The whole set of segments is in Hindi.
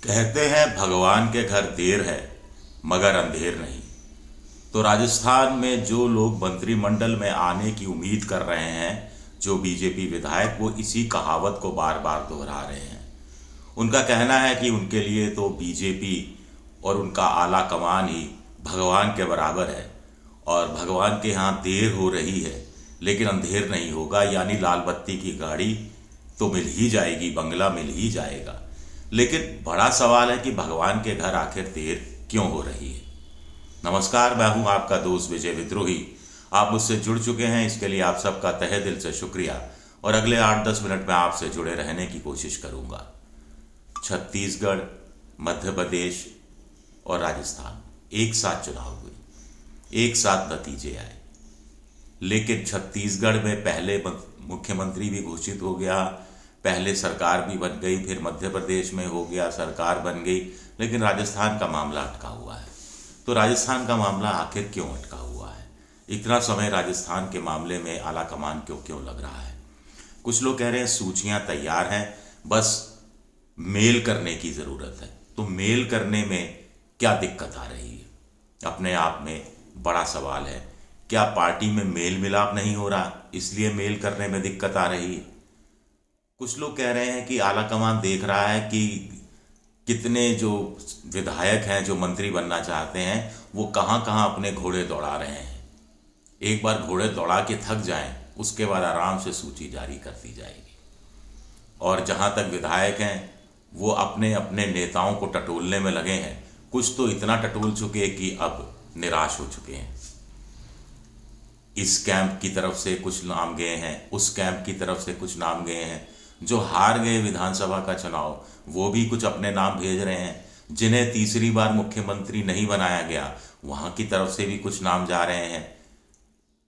कहते हैं भगवान के घर देर है मगर अंधेर नहीं। तो राजस्थान में जो लोग मंत्रिमंडल में आने की उम्मीद कर रहे हैं, जो बीजेपी विधायक, वो इसी कहावत को बार बार दोहरा रहे हैं। उनका कहना है कि उनके लिए तो बीजेपी और उनका आला कमान ही भगवान के बराबर है और भगवान के यहाँ देर हो रही है लेकिन अंधेर नहीं होगा, यानी लाल बत्ती की गाड़ी तो मिल ही जाएगी, बंगला मिल ही जाएगा। लेकिन बड़ा सवाल है कि भगवान के घर आखिर देर क्यों हो रही है। नमस्कार, मैं हूं आपका दोस्त विजय विद्रोही। आप मुझसे जुड़ चुके हैं, इसके लिए आप सबका तहे दिल से शुक्रिया और अगले 8-10 मिनट में आपसे जुड़े रहने की कोशिश करूंगा। छत्तीसगढ़, मध्य प्रदेश और राजस्थान एक साथ चुनाव हुए, एक साथ नतीजे आए, लेकिन छत्तीसगढ़ में पहले मुख्यमंत्री भी घोषित हो गया, पहले सरकार भी बन गई, फिर मध्य प्रदेश में हो गया, सरकार बन गई, लेकिन राजस्थान का मामला अटका हुआ है। तो राजस्थान का मामला आखिर क्यों अटका हुआ है? इतना समय राजस्थान के मामले में आला कमान क्यों लग रहा है? कुछ लोग कह रहे हैं सूचियां तैयार हैं, बस मेल करने की ज़रूरत है। तो मेल करने में क्या दिक्कत आ रही है? अपने आप में बड़ा सवाल है। क्या पार्टी में मेल मिलाप नहीं हो रहा, इसलिए मेल करने में दिक्कत आ रही है? कुछ लोग कह रहे हैं कि आला कमान देख रहा है कि कितने जो विधायक हैं, जो मंत्री बनना चाहते हैं, वो कहाँ कहाँ अपने घोड़े दौड़ा रहे हैं। एक बार घोड़े दौड़ा के थक जाएं, उसके बाद आराम से सूची जारी कर दी जाएगी। और जहाँ तक विधायक हैं, वो अपने अपने नेताओं को टटोलने में लगे हैं। कुछ तो इतना टटोल चुके कि अब निराश हो चुके हैं। इस कैंप की तरफ से कुछ नाम गए हैं, उस कैंप की तरफ से कुछ नाम गए हैं। जो हार गए विधानसभा का चुनाव, वो भी कुछ अपने नाम भेज रहे हैं। जिन्हें तीसरी बार मुख्यमंत्री नहीं बनाया गया, वहां की तरफ से भी कुछ नाम जा रहे हैं।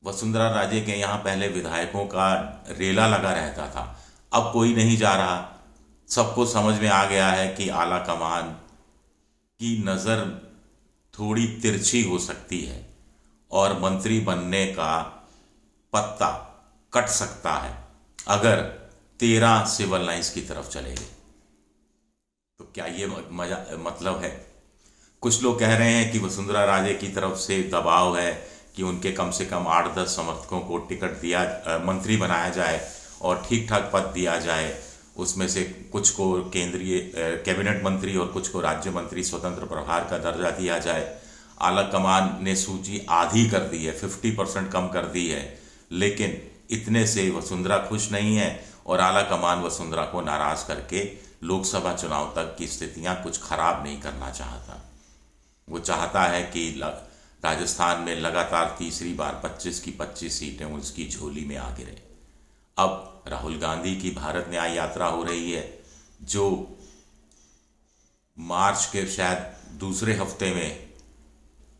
वसुंधरा राजे के यहाँ पहले विधायकों का रेला लगा रहता था, अब कोई नहीं जा रहा। सबको समझ में आ गया है कि आला कमान की नज़र थोड़ी तिरछी हो सकती है और मंत्री बनने का पत्ता कट सकता है अगर 13 सिविल लाइंस की तरफ चले गए। तो क्या ये मतलब है? कुछ लोग कह रहे हैं कि वसुंधरा राजे की तरफ से दबाव है कि उनके कम से कम 8-10 समर्थकों को टिकट दिया, मंत्री बनाया जाए और ठीक ठाक पद दिया जाए। उसमें से कुछ को केंद्रीय कैबिनेट मंत्री और कुछ को राज्य मंत्री स्वतंत्र प्रभार का दर्जा दिया जाए। आला कमान ने सूची आधी कर दी है, 50% कम कर दी है, लेकिन इतने से वसुंधरा खुश नहीं है और आला कमान वसुंधरा को नाराज करके लोकसभा चुनाव तक की स्थितियां कुछ खराब नहीं करना चाहता। वो चाहता है कि राजस्थान में लगातार तीसरी बार 25 की 25 सीटें उसकी झोली में आ गिरे। अब राहुल गांधी की भारत न्याय यात्रा हो रही है, जो मार्च के शायद दूसरे हफ्ते में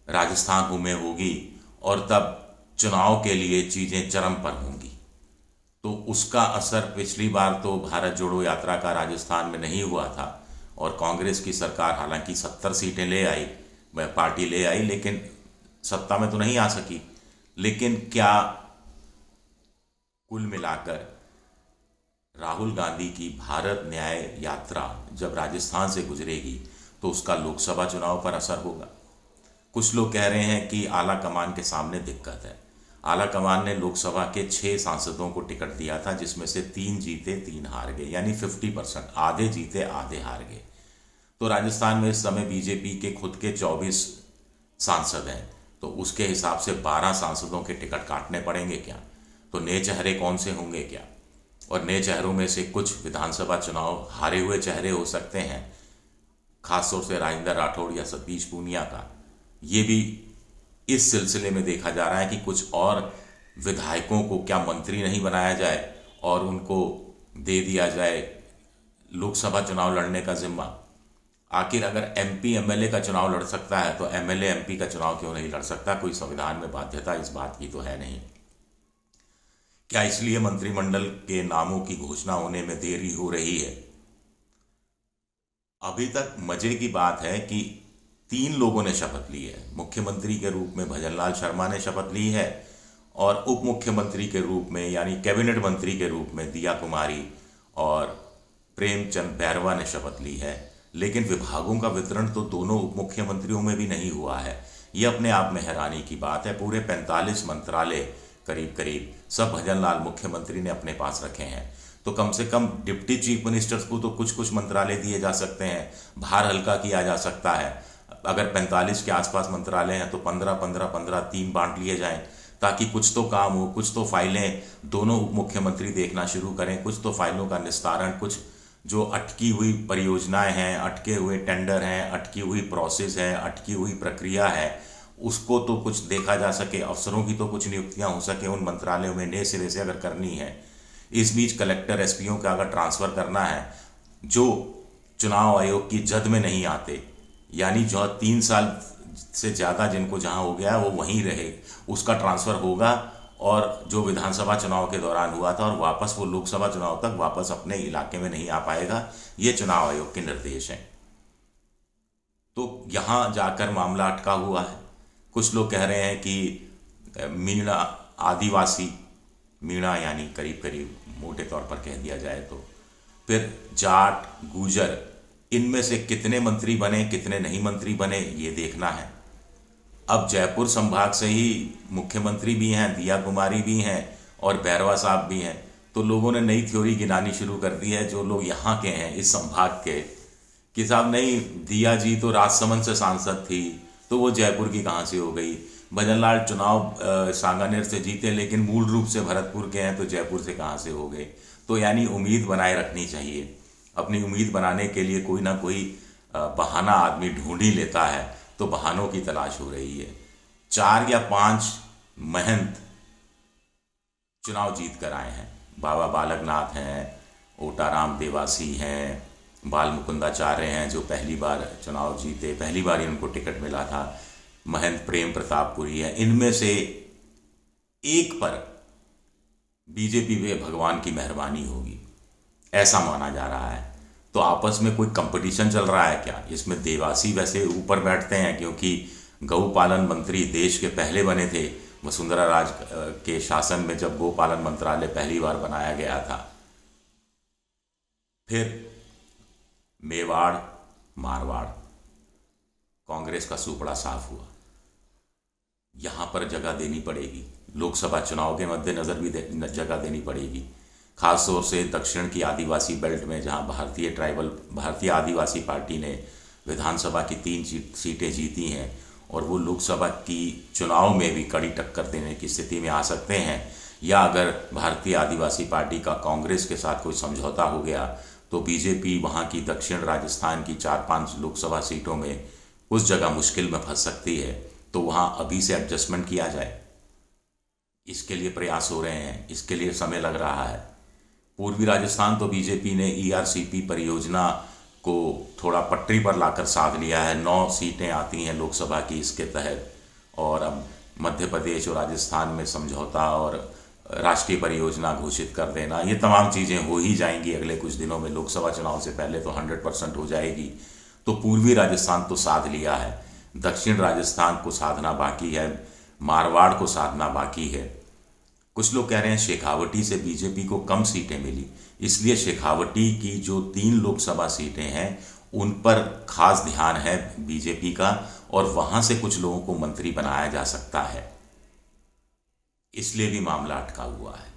राजस्थान में होगी और तब चुनाव के लिए चीज़ें चरम पर होंगी। तो उसका असर पिछली बार तो भारत जोड़ो यात्रा का राजस्थान में नहीं हुआ था और कांग्रेस की सरकार हालांकि 70 सीटें ले आई, पार्टी ले आई, लेकिन सत्ता में तो नहीं आ सकी। लेकिन क्या कुल मिलाकर राहुल गांधी की भारत न्याय यात्रा जब राजस्थान से गुजरेगी तो उसका लोकसभा चुनाव पर असर होगा? कुछ लोग कह रहे हैं कि आला कमान के सामने दिक्कत है। आला कमान ने लोकसभा के 6 सांसदों को टिकट दिया था, जिसमें से 3 जीते 3 हार गए, यानी 50%, आधे जीते आधे हार गए। तो राजस्थान में इस समय बीजेपी के खुद के 24 सांसद हैं, तो उसके हिसाब से 12 सांसदों के टिकट काटने पड़ेंगे क्या? तो नए चेहरे कौन से होंगे क्या? और नए चेहरों में से कुछ विधानसभा चुनाव हारे हुए चेहरे हो सकते हैं, खासतौर से राजेंद्र राठौड़ या सतीश पूनिया का। ये भी इस सिलसिले में देखा जा रहा है कि कुछ और विधायकों को क्या मंत्री नहीं बनाया जाए और उनको दे दिया जाए लोकसभा चुनाव लड़ने का जिम्मा। आखिर अगर एमपी एमएलए का चुनाव लड़ सकता है तो एमएलए एमपी का चुनाव क्यों नहीं लड़ सकता? कोई संविधान में बाध्यता इस बात की तो है नहीं। क्या इसलिए मंत्रिमंडल के नामों की घोषणा होने में देरी हो रही है? अभी तक मजे की बात है कि 3 लोगों ने शपथ ली है। मुख्यमंत्री के रूप में भजनलाल शर्मा ने शपथ ली है और उप मुख्यमंत्री के रूप में यानी कैबिनेट मंत्री के रूप में दिया कुमारी और प्रेमचंद बैरवा ने शपथ ली है। लेकिन विभागों का वितरण तो दोनों उप मुख्यमंत्रियों में भी नहीं हुआ है। ये अपने आप में हैरानी की बात है। पूरे 45 मंत्रालय करीब करीब सब भजन लाल मुख्यमंत्री ने अपने पास रखे हैं, तो कम से कम डिप्टी चीफ मिनिस्टर्स को तो कुछ कुछ मंत्रालय दिए जा सकते हैं, भार हल्का किया जा सकता है। अगर 45 के आसपास मंत्रालय हैं तो 15-15-15 3 बांट लिए जाएं, ताकि कुछ तो काम हो, कुछ तो फाइलें दोनों उप मुख्यमंत्री देखना शुरू करें, कुछ तो फाइलों का निस्तारण, कुछ जो अटकी हुई परियोजनाएं हैं, अटके हुए टेंडर हैं, अटकी हुई प्रोसेस है, अटकी हुई प्रक्रिया है, उसको तो कुछ देखा जा सके। अफसरों की तो कुछ नियुक्तियां हो सके उन मंत्रालयों में नए सिरे से अगर करनी है। इस बीच कलेक्टर एसपीओ का अगर ट्रांसफ़र करना है, जो चुनाव आयोग की जद में नहीं आते, यानी जो 3 साल से ज़्यादा जिनको जहां हो गया वो वहीं रहे, उसका ट्रांसफ़र होगा। और जो विधानसभा चुनाव के दौरान हुआ था और वापस वो लोकसभा चुनाव तक वापस अपने इलाके में नहीं आ पाएगा। ये चुनाव आयोग के निर्देश हैं। तो यहाँ जाकर मामला अटका हुआ है। कुछ लोग कह रहे हैं कि मीणा आदिवासी, मीणा यानी करीब करीब मोटे तौर पर कह दिया जाए तो, फिर जाट, गुजर, इनमें से कितने मंत्री बने कितने नहीं मंत्री बने ये देखना है। अब जयपुर संभाग से ही मुख्यमंत्री भी हैं, दिया कुमारी भी हैं और भैरवा साहब भी हैं, तो लोगों ने नई थ्योरी गिनानी शुरू कर दी है जो लोग यहाँ के हैं इस संभाग के, कि साहब नहीं, दिया जी तो राजसमंद से सांसद थी तो वो जयपुर की कहाँ से हो गई। भजनलाल चुनाव सांगानेर से जीते लेकिन मूल रूप से भरतपुर के हैं, तो जयपुर से कहाँ से हो गए। तो यानी उम्मीद बनाए रखनी चाहिए। अपनी उम्मीद बनाने के लिए कोई ना कोई बहाना आदमी ढूंढ ही लेता है, तो बहानों की तलाश हो रही है। 4 या 5 महंत चुनाव जीत कर आए हैं। बाबा बालकनाथ हैं, ओटाराम देवासी हैं, बाल मुकुंदाचार्य हैं जो पहली बार चुनाव जीते, पहली बार ही उनको टिकट मिला था, महंत प्रेम प्रतापपुरी है। इनमें से एक पर बीजेपी पे भगवान की मेहरबानी होगी, ऐसा माना जा रहा है। तो आपस में कोई कंपटीशन चल रहा है क्या? इसमें देवासी वैसे ऊपर बैठते हैं क्योंकि गौपालन मंत्री देश के पहले बने थे वसुंधरा राज के शासन में, जब गोपालन मंत्रालय पहली बार बनाया गया था। फिर मेवाड़, मारवाड़, कांग्रेस का सुपड़ा साफ हुआ। यहाँ पर जगह देनी पड़ेगी, लोकसभा चुनाव के मद्देनज़र भी जगह देनी पड़ेगी, खासतौर से दक्षिण की आदिवासी बेल्ट में जहाँ भारतीय आदिवासी पार्टी ने विधानसभा की 3 सीटें जीती हैं और वो लोकसभा की चुनाव में भी कड़ी टक्कर देने की स्थिति में आ सकते हैं। या अगर भारतीय आदिवासी पार्टी का कांग्रेस के साथ कोई समझौता हो गया तो बीजेपी वहाँ की दक्षिण राजस्थान की 4-5 लोकसभा सीटों में उस जगह मुश्किल में फंस सकती है। तो वहाँ अभी से एडजस्टमेंट किया जाए, इसके लिए प्रयास हो रहे हैं, इसके लिए समय लग रहा है। पूर्वी राजस्थान तो बीजेपी ने ईआरसीपी परियोजना को थोड़ा पटरी पर लाकर साध लिया है। 9 सीटें आती हैं लोकसभा की इसके तहत, और अब मध्य प्रदेश और राजस्थान में समझौता और राष्ट्रीय परियोजना घोषित कर देना, ये तमाम चीज़ें हो ही जाएंगी अगले कुछ दिनों में। लोकसभा चुनाव से पहले तो 100% हो जाएगी। तो पूर्वी राजस्थान तो साध लिया है, दक्षिण राजस्थान को साधना बाकी है, मारवाड़ को साधना बाकी है। कुछ लोग कह रहे हैं शेखावटी से बीजेपी को कम सीटें मिली, इसलिए शेखावटी की जो 3 लोकसभा सीटें हैं उन पर खास ध्यान है बीजेपी का, और वहां से कुछ लोगों को मंत्री बनाया जा सकता है, इसलिए भी मामला अटका हुआ है।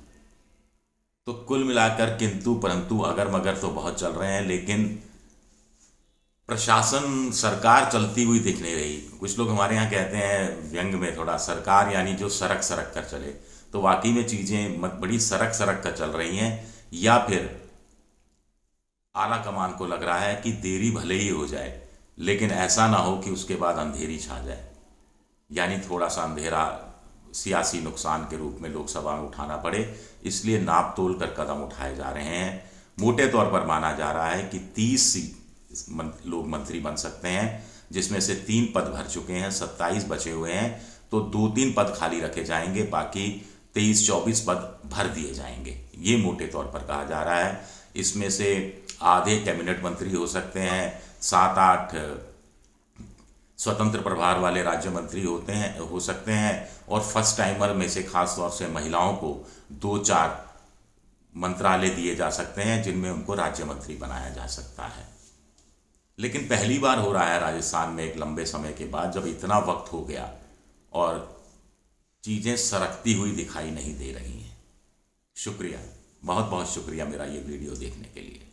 तो कुल मिलाकर किंतु परंतु अगर मगर तो बहुत चल रहे हैं, लेकिन प्रशासन, सरकार चलती हुई दिख नहीं रही। कुछ लोग हमारे यहाँ कहते हैं व्यंग में थोड़ा, सरकार यानी जो सरक सरक कर चले। तो वाकई में चीज़ें बड़ी सरक सरक कर चल रही हैं, या फिर आला कमान को लग रहा है कि देरी भले ही हो जाए लेकिन ऐसा ना हो कि उसके बाद अंधेरी छा जाए, यानी थोड़ा सा अंधेरा सियासी नुकसान के रूप में लोकसभा में उठाना पड़े। इसलिए नाप तोल कर कदम उठाए जा रहे हैं। मोटे तौर पर माना जा रहा है कि 30 लोग मंत्री बन सकते हैं, जिसमें से 3 पद भर चुके हैं, 27 बचे हुए हैं। तो 2-3 पद खाली रखे जाएंगे, बाकी 23-24 पद भर दिए जाएंगे, ये मोटे तौर पर कहा जा रहा है। इसमें से आधे कैबिनेट मंत्री हो सकते हैं, 7-8 स्वतंत्र प्रभार वाले राज्य मंत्री हो सकते हैं, और फर्स्ट टाइमर में से खास तौर से महिलाओं को 2-4 मंत्रालय दिए जा सकते हैं जिनमें उनको राज्य मंत्री बनाया जा सकता है। लेकिन पहली बार हो रहा है राजस्थान में एक लंबे समय के बाद, जब इतना वक्त हो गया और चीज़ें सरकती हुई दिखाई नहीं दे रही हैं। शुक्रिया, बहुत बहुत शुक्रिया मेरा ये वीडियो देखने के लिए।